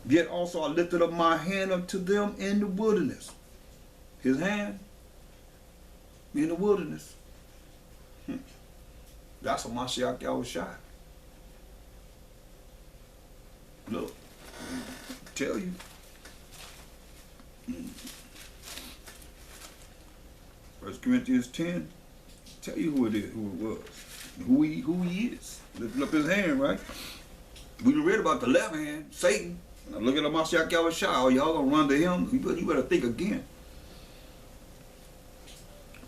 Yet also I lifted up my hand unto them in the wilderness. His hand in the wilderness. That's a Mashiach Yahushua. Look, tell you. 1 Corinthians 10, tell you who it is, who it was, who he is. Lifting up his hand, right? We read about the left hand, Satan. Now look at the Mashiach Yahushua. Y'all gonna run to him? You better think again.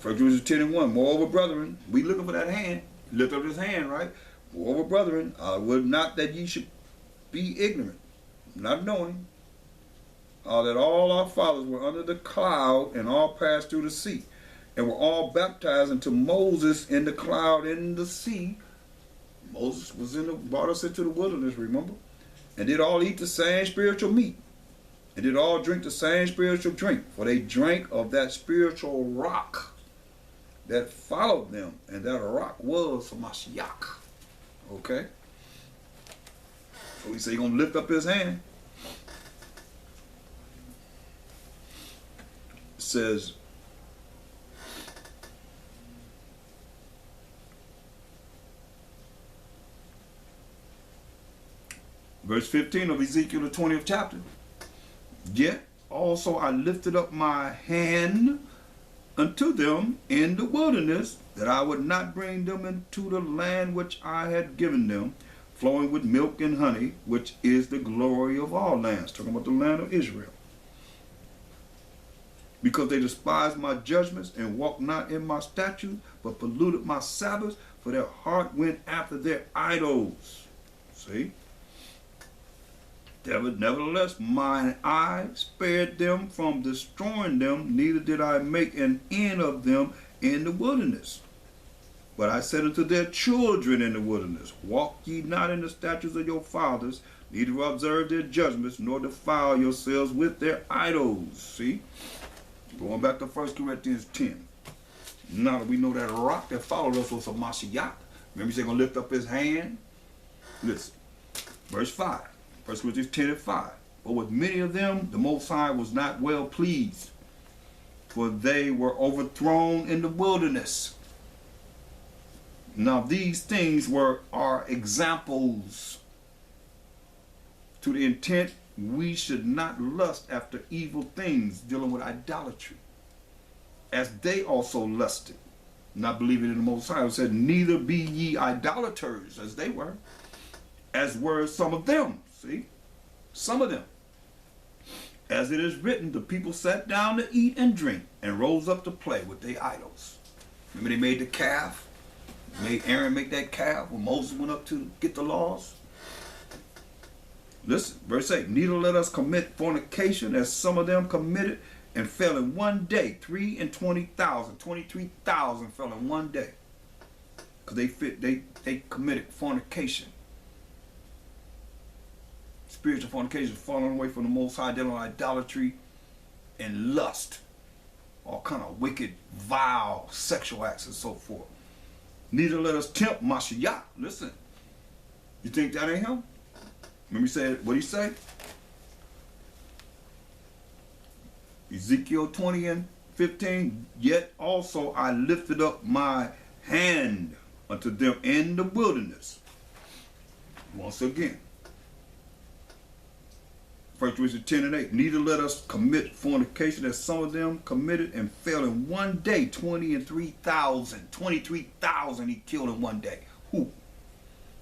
1 Corinthians 10 and 1. Moreover, brethren, we looking for that hand. Lift up his hand, right? Moreover, brethren, I would not that ye should be ignorant, not knowing, that all our fathers were under the cloud and all passed through the sea, and were all baptized into Moses in the cloud and in the sea. Moses was brought us into the wilderness, remember? And did all eat the same spiritual meat, and did all drink the same spiritual drink, for they drank of that spiritual rock that followed them, and that rock was Mashiach. Okay? So he said he's going to lift up his hand. It says, verse 15 of Ezekiel, the 20th chapter. Yet also I lifted up my hand unto them in the wilderness, that I would not bring them into the land which I had given them, flowing with milk and honey, which is the glory of all lands. Talking about the land of Israel. Because they despised my judgments and walked not in my statutes, but polluted my Sabbaths, for their heart went after their idols. See? Nevertheless, mine eye spared them from destroying them, neither did I make an end of them in the wilderness. But I said unto their children in the wilderness, walk ye not in the statutes of your fathers, neither observe their judgments, nor defile yourselves with their idols. See? Going back to 1 Corinthians 10. Now that we know that rock that followed us was a Mashiach. Remember he said going to lift up his hand? Listen. Verse 5. 1 Corinthians 10 and 5. But with many of them, the Most High was not well pleased, for they were overthrown in the wilderness. Now these things are examples to the intent we should not lust after evil things, dealing with idolatry, as they also lusted, not believing in the Most High. It said, neither be ye idolaters, as they were, as were some of them. See? Some of them. As it is written, the people sat down to eat and drink, and rose up to play with their idols. Remember they made the calf? Made Aaron make that calf when Moses went up to get the laws? Listen, verse 8. Neither let us commit fornication, as some of them committed, and fell in one day. 23,000 fell in one day. Because they committed fornication. Spiritual fornication, falling away from the Most High, dealing with idolatry and lust. All kind of wicked, vile sexual acts and so forth. Neither let us tempt Mashiach. Listen. You think that ain't him? Remember he said, what did he say? Ezekiel 20 and 15. Yet also I lifted up my hand unto them in the wilderness. Once again. 1 Corinthians 10 and 8. Neither let us commit fornication, as some of them committed and fell in one day. 23,000. 23,000 he killed in one day. Who?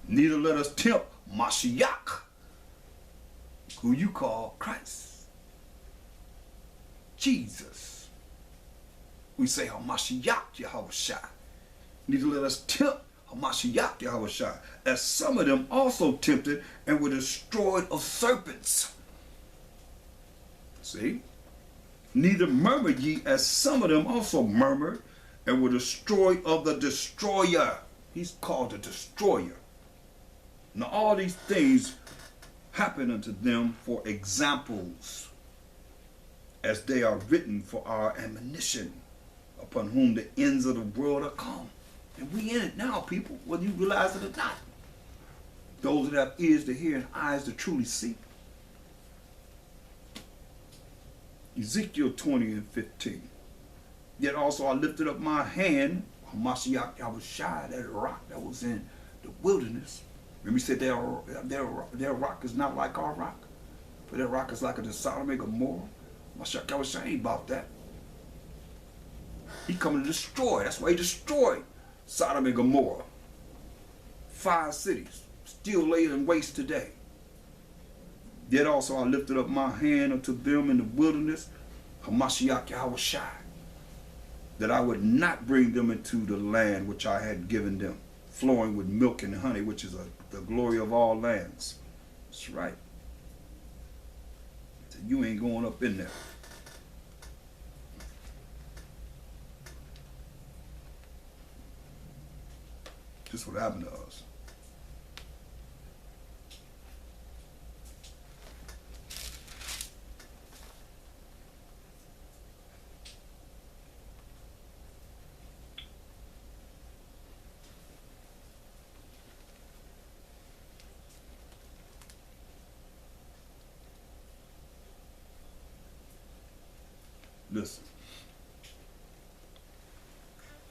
Neither let us tempt Mashiach, who you call Christ. Jesus. We say Mashiach Yahushua. Neither let us tempt Mashiach Yahushua, as some of them also tempted and were destroyed of serpents. See? Neither murmur ye, as some of them also murmured and were destroyed of the destroyer. He's called the destroyer. Now all these things happen unto them for examples, as they are written for our admonition, upon whom the ends of the world are come. And we in it now, people, whether you realize it or not. Those that have ears to hear and eyes to truly see. Ezekiel 20 and 15. Yet also I lifted up my hand, Hamashiach Yahushai, that rock that was in the wilderness. Remember, he said their rock is not like our rock, for their rock is like a the Sodom and Gomorrah. Hamashiach Yahushai ain't about that. He coming to destroy. That's why he destroyed Sodom and Gomorrah. 5 cities still laid in waste today. Yet also I lifted up my hand unto them in the wilderness, Hamashiach Yahushai, that I would not bring them into the land which I had given them, flowing with milk and honey, which is the glory of all lands. That's right. So you ain't going up in there. This is what happened to us. Listen.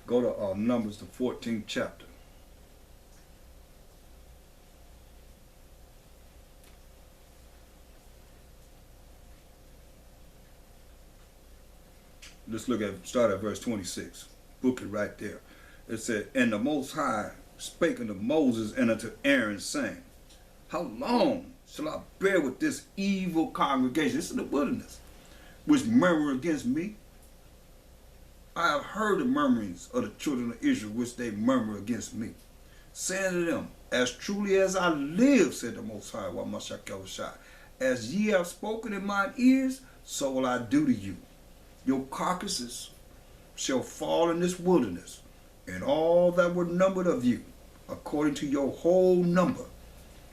Go to Numbers, the 14th chapter. Let's start at verse 26. Book it right there. It said, and the Most High spake unto Moses and unto Aaron, saying, how long shall I bear with this evil congregation? This is the wilderness, which murmur against me? I have heard the murmurings of the children of Israel, which they murmur against me. Saying to them, as truly as I live, said the Most High, as ye have spoken in mine ears, so will I do to you. Your carcasses shall fall in this wilderness, and all that were numbered of you, according to your whole number,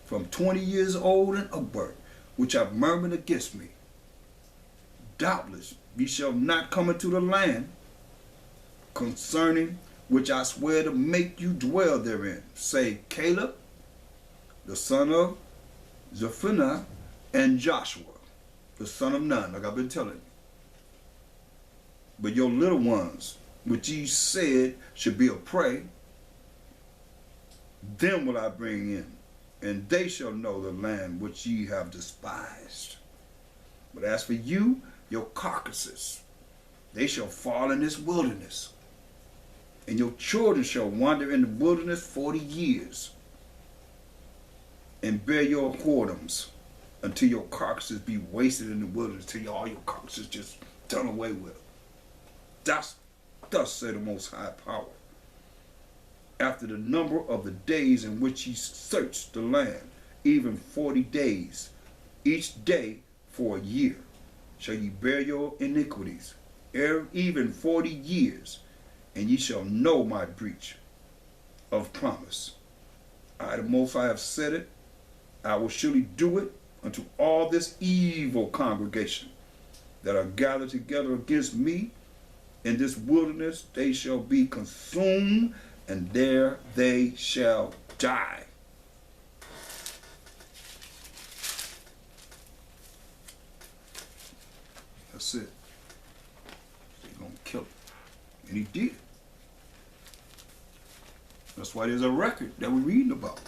from 20 years old and upward, which have murmured against me. Doubtless ye shall not come into the land, concerning which I swear to make you dwell therein, say Caleb, the son of Zephaniah, and Joshua, the son of Nun, like I've been telling you. But your little ones, which ye said should be a prey, them will I bring in, and they shall know the land which ye have despised. But as for you, your carcasses, they shall fall in this wilderness, and your children shall wander in the wilderness 40 years, and bear your whoredoms until your carcasses be wasted in the wilderness, till all your carcasses just done away with. Thus said the Most High Power. After the number of the days in which ye searched the land, even 40 days, each day for a year, shall ye bear your iniquities, even 40 years, and ye shall know my breach of promise. I, the Most High, have said it. I will surely do it unto all this evil congregation that are gathered together against me in this wilderness. They shall be consumed, and there they shall die. That's it. They're going to kill him. And he did. That's why there's a record that we're reading about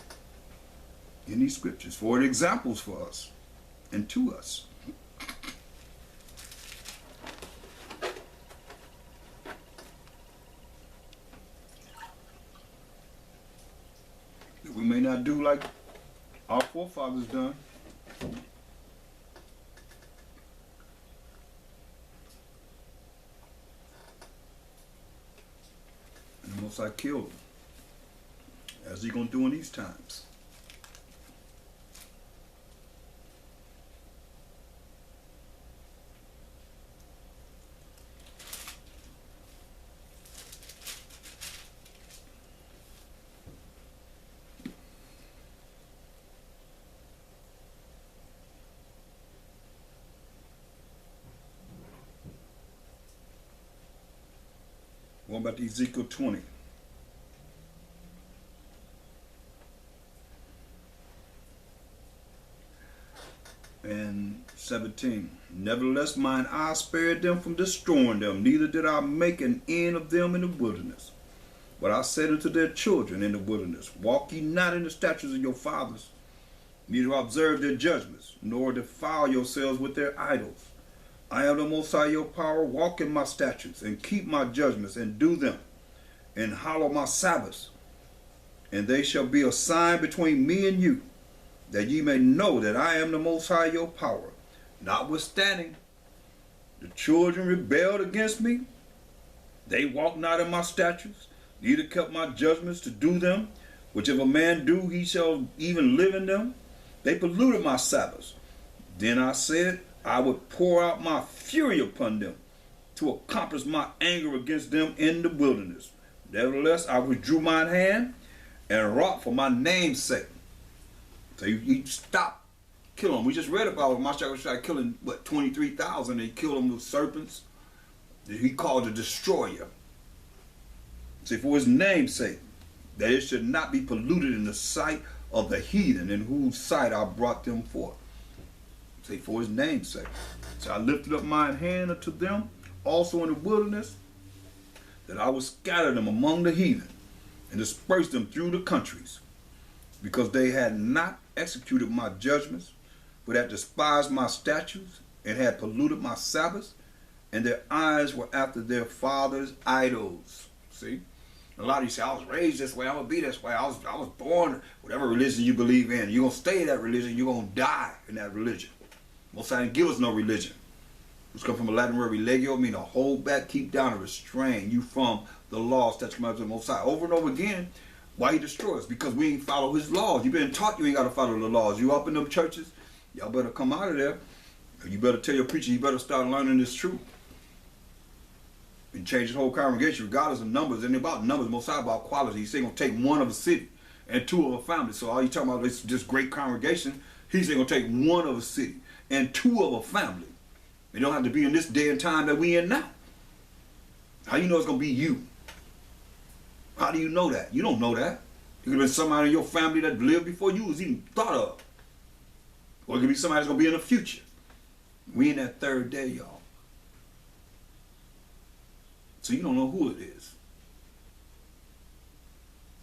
in these scriptures for examples for us and to us. We may not do like our forefathers done. And the Most High killed them, as he gonna do in these times. Going back to Ezekiel 20. and 17. Nevertheless, mine eye spared them from destroying them, neither did I make an end of them in the wilderness. But I said unto their children in the wilderness, walk ye not in the statutes of your fathers, neither observe their judgments, nor defile yourselves with their idols. I am the Most High your power, walk in my statutes, and keep my judgments, and do them, and hallow my Sabbaths. And they shall be a sign between me and you, that ye may know that I am the Most High your power. Notwithstanding, the children rebelled against me. They walked not in my statutes, neither kept my judgments to do them, which if a man do, he shall even live in them. They polluted my Sabbaths. Then I said, I would pour out my fury upon them, to accomplish my anger against them in the wilderness. Nevertheless, I withdrew mine hand, and wrought for my name's sake. So he stopped killing them. We just read about Mashiach killing, 23,000. He killed them with serpents. He called the destroyer. See, for his name's sake, that it should not be polluted in the sight of the heathen, in whose sight I brought them forth. See, for his name's sake. So I lifted up mine hand unto them, also in the wilderness, that I would scatter them among the heathen, and disperse them through the countries, because they had not executed my judgments, but had despised my statutes, and had polluted my Sabbaths, and their eyes were after their fathers' idols. See? A lot of you say, I was raised this way, I'm going to be this way, I was born, whatever religion you believe in, you're going to stay in that religion, you're going to die in that religion. Most High didn't give us no religion. Which comes from a Latin word religio, meaning to hold back, keep down, and restrain you from the laws that come out of the Most High. Over and over again, why he destroys? Because we ain't follow his laws. You've been taught you ain't got to follow the laws. You up in them churches, y'all better come out of there. You better tell your preacher, you better start learning this truth. And change his whole congregation, regardless of numbers. It ain't about numbers, Most High about quality. He's going to take one of a city and two of a family. So all you talking about is this great congregation. He's going to take one of a city and two of a family. It don't have to be in this day and time that we in now. How you know it's going to be you? How do you know that? You don't know that. It could have been somebody in your family that lived before you was even thought of. Or it could be somebody that's going to be in the future. We in that third day, y'all. So you don't know who it is.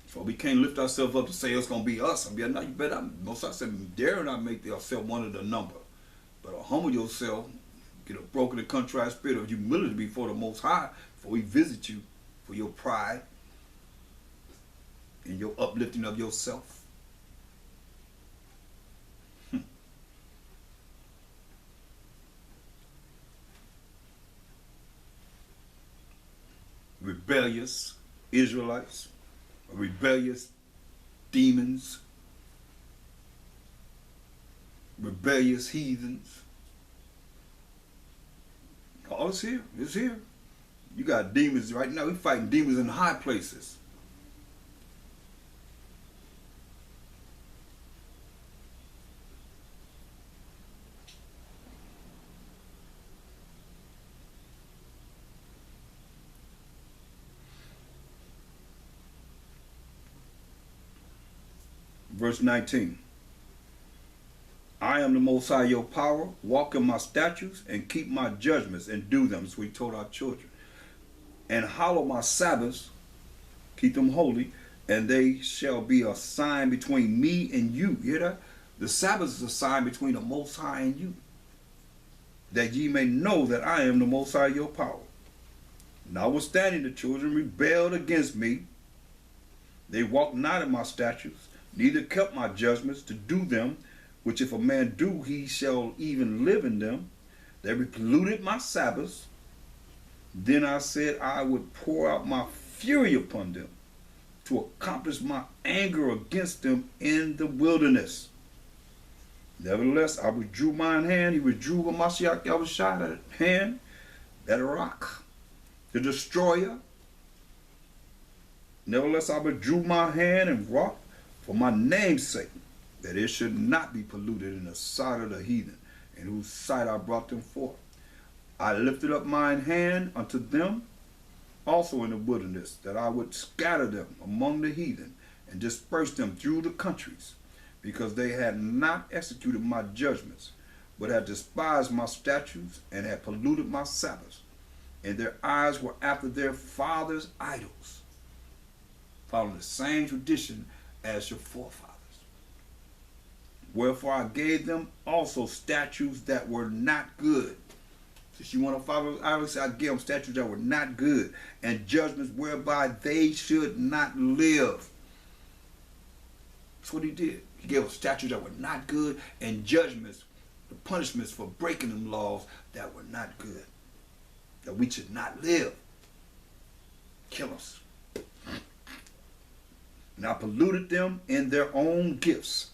So we can't lift ourselves up to say it's going to be us. No, you better, most I said, dare not make yourself one of the number. But humble yourself, get a broken and contrite spirit of humility before the Most High, before he visit you for your pride and your uplifting of yourself. Rebellious Israelites, rebellious demons, rebellious heathens. All is here. It's here. You got demons right now. We're fighting demons in high places. Verse 19. I am the Most High your power, walk in my statutes, and keep my judgments, and do them, as we told our children. And hallow my Sabbaths, keep them holy, and they shall be a sign between me and you. You hear that? The Sabbath is a sign between the Most High and you, that ye may know that I am the Most High your power. Notwithstanding, the children rebelled against me. They walked not in my statutes, neither kept my judgments to do them, which if a man do, he shall even live in them. They polluted my Sabbaths. Then I said I would pour out my fury upon them, to accomplish my anger against them in the wilderness. Nevertheless, I withdrew mine hand. He withdrew Mashiach Yahushua hand, that rock, the destroyer. Nevertheless, I withdrew my hand and wrought for my name's sake, that it should not be polluted in the sight of the heathen, in whose sight I brought them forth. I lifted up mine hand unto them also in the wilderness, that I would scatter them among the heathen, and disperse them through the countries, because they had not executed my judgments, but had despised my statutes and had polluted my Sabbaths. And their eyes were after their fathers' idols, following the same tradition as your forefathers. Wherefore I gave them also statutes that were not good. Since you want to follow idols, I gave them statutes that were not good, and judgments whereby they should not live. That's what he did. He gave us statutes that were not good, and judgments, the punishments for breaking them laws that were not good, that we should not live. Kill us. And I polluted them in their own gifts,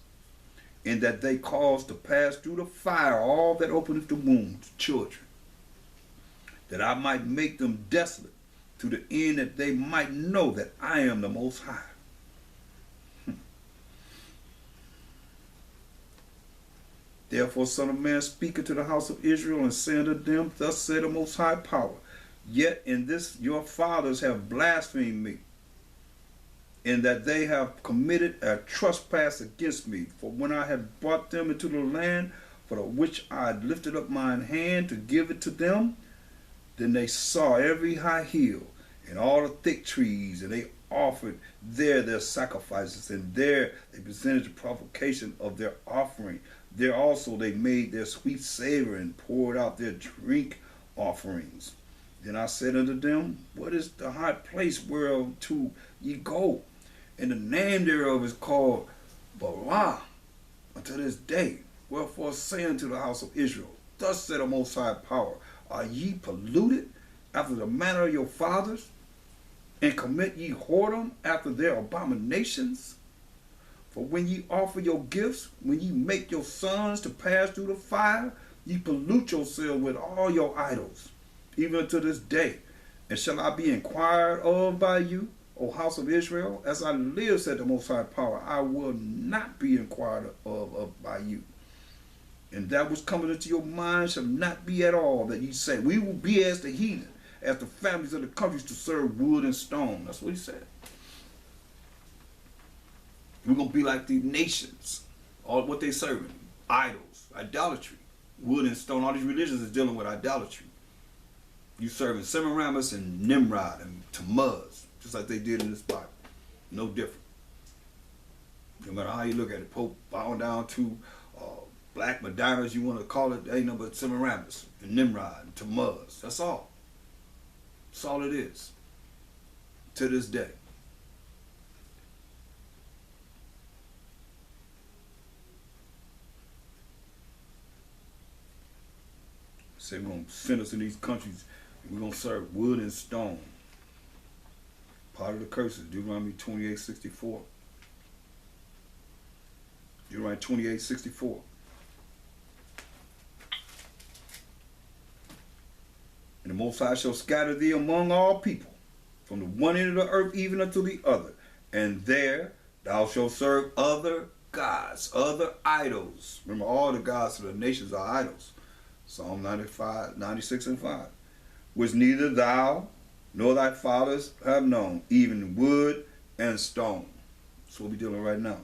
in that they caused to pass through the fire all that openeth the womb to children, that I might make them desolate, to the end that they might know that I am the Most High. Therefore, Son of Man, speak unto the house of Israel, and say unto them, Thus saith the Most High Power, Yet in this your fathers have blasphemed me, in that they have committed a trespass against me. For when I had brought them into the land, for the which I had lifted up mine hand to give it to them, then they saw every high hill and all the thick trees, and they offered there their sacrifices, and there they presented the provocation of their offering. There also they made their sweet savor, and poured out their drink offerings. Then I said unto them, What is the high place whereunto ye go? And the name thereof is called Baalah unto this day. Wherefore say unto the house of Israel, Thus said the Most High Power, Are ye polluted after the manner of your fathers? And commit ye whoredom after their abominations? For when ye offer your gifts, when ye make your sons to pass through the fire, ye pollute yourselves with all your idols, even unto this day. And shall I be inquired of by you, O house of Israel? As I live, said the Most High Power, I will not be inquired of by you. And that which cometh into your mind shall not be at all that ye say, We will be as the heathen, as the families of the countries, to serve wood and stone. That's what he said. We're going to be like the nations. All what they serving. Idols, idolatry, wood and stone. All these religions is dealing with idolatry. You serving Semiramis and Nimrod and Tammuz, just like they did in this Bible. No different. No matter how you look at it, Pope bowing down to Black Madonnas, you want to call it, ain't no but Semiramis and Nimrod and Tammuz. That's all. That's all it is. To this day. Say we're going to send us in these countries and we're going to serve wood and stone. Part of the curses, Deuteronomy 28:64. Deuteronomy 28:64. And the Most High shall scatter thee among all people, from the one end of the earth even unto the other. And there thou shalt serve other gods, other idols. Remember, all the gods of the nations are idols. Psalm 96 and 5. Which neither thou nor thy fathers have known, even wood and stone. That's what we're dealing with right now.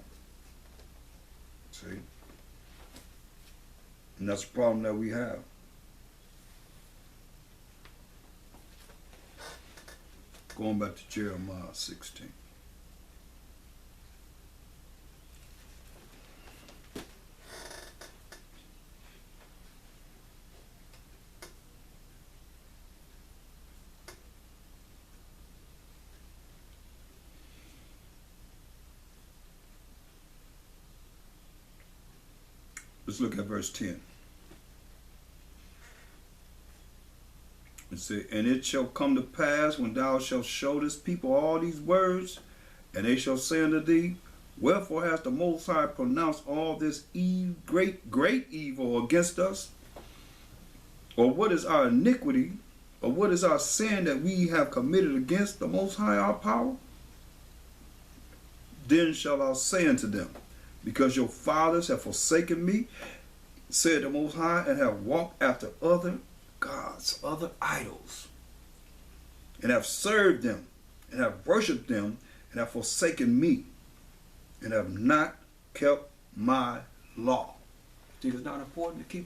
See? And that's the problem that we have. Going back to Jeremiah 16. Let's look at verse 10. It says, And it shall come to pass, when thou shalt show this people all these words, and they shall say unto thee, Wherefore has the Most High pronounced all this great evil against us? Or what is our iniquity? Or what is our sin that we have committed against the Most High, our power? Then shall I say unto them, Because your fathers have forsaken me, said the Most High, and have walked after other gods, other idols, and have served them, and have worshipped them, and have forsaken me, and have not kept my law. See, it's not important to keep